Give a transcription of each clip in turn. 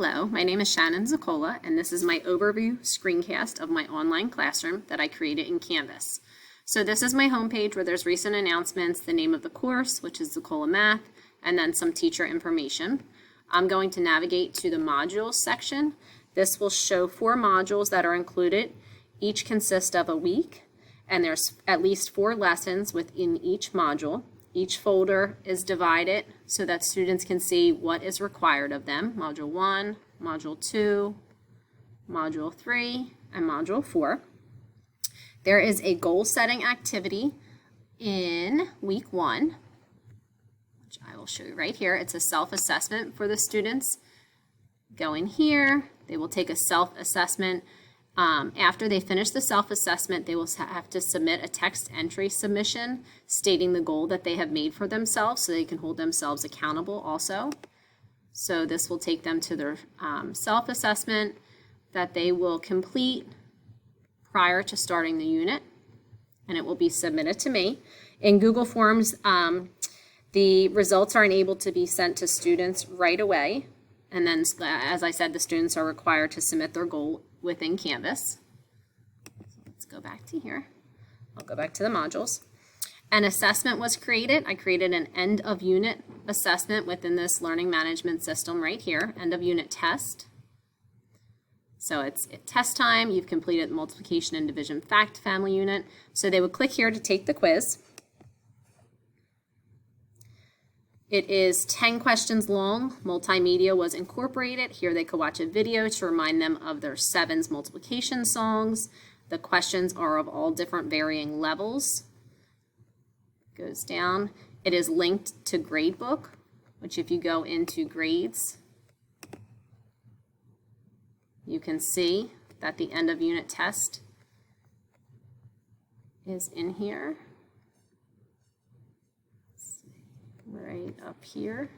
Hello, my name is Shannon Zacola, and this is my overview screencast of my online classroom that I created in Canvas. So this is my homepage where there's recent announcements, the name of the course, which is Zacola Math, and then some teacher information. I'm going to navigate to the modules section. This will show 4 modules that are included. Each consists of a week, and there's at least 4 lessons within each module. Each folder is divided so that students can see what is required of them. Module 1, Module 2, Module 3, and Module 4. There is a goal setting activity in week 1, which I will show you right here. It's a self-assessment for the students. Go in here, they will take a self-assessment. After they finish the self-assessment, they will have to submit a text entry submission stating the goal that they have made for themselves so they can hold themselves accountable also. So this will take them to their self-assessment that they will complete prior to starting the unit, and it will be submitted to me. In Google Forms, the results are enabled to be sent to students right away, and then, as I said, the students are required to submit their goal within Canvas. So let's go back to here. I'll go back to the modules. An assessment was created. I created an end of unit assessment within this learning management system right here, end of unit test. So it's test time. You've completed the multiplication and division fact family unit. So they would click here to take the quiz. It is 10 questions long. Multimedia was incorporated. Here they could watch a video to remind them of their sevens multiplication songs. The questions are of all different varying levels. Goes down. It is linked to Gradebook, which if you go into grades, you can see that the end of unit test is in here. Right up here.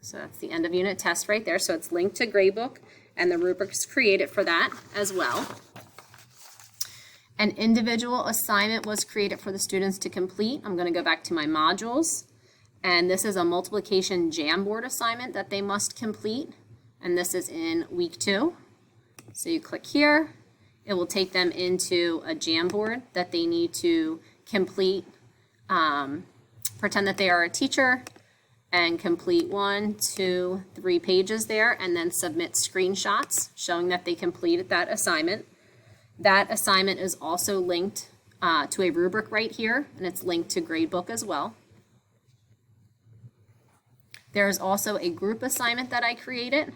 So that's the end of unit test right there. So it's linked to Gradebook, and the rubrics created for that as well. An individual assignment was created for the students to complete. I'm going to go back to my modules, and this is a multiplication Jamboard assignment that they must complete, and this is in week 2. So you click here, it will take them into a Jamboard that they need to complete. Pretend that they are a teacher and complete 1, 2, 3 pages there, and then submit screenshots showing that they completed that assignment. That assignment is also linked to a rubric right here, and it's linked to Gradebook as well. There is also a group assignment that I created,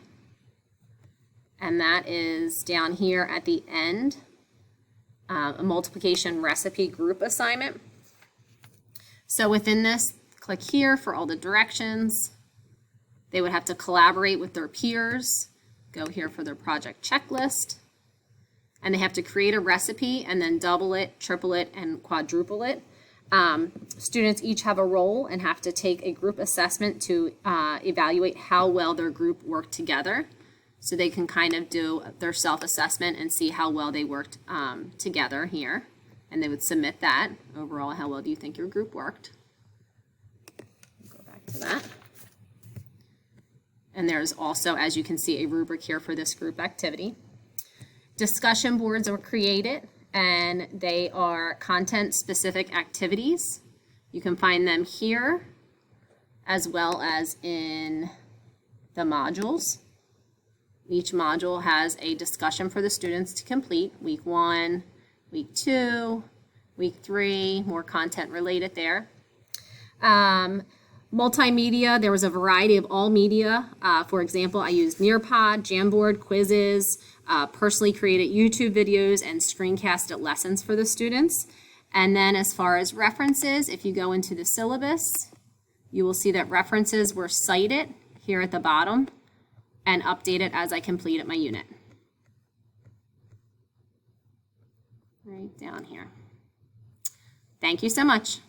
and that is down here at the end, a multiplication recipe group assignment. So within this, click here for all the directions. They would have to collaborate with their peers, go here for their project checklist, and they have to create a recipe and then double it, triple it, and quadruple it. Students each have a role and have to take a group assessment to evaluate how well their group worked together. So they can kind of do their self-assessment and see how well they worked together here. And they would submit that. Overall, how well do you think your group worked? Go back to that. And there's also, as you can see, a rubric here for this group activity. Discussion boards are created, and they are content-specific activities. You can find them here, as well as in the modules. Each module has a discussion for the students to complete. Week 1, Week 2, Week 3, more content related there. Multimedia, there was a variety of all media. For example, I used Nearpod, Jamboard, quizzes, personally created YouTube videos, and screencasted lessons for the students. And then as far as references, if you go into the syllabus, you will see that references were cited here at the bottom and updated as I completed my unit. Right down here. Thank you so much.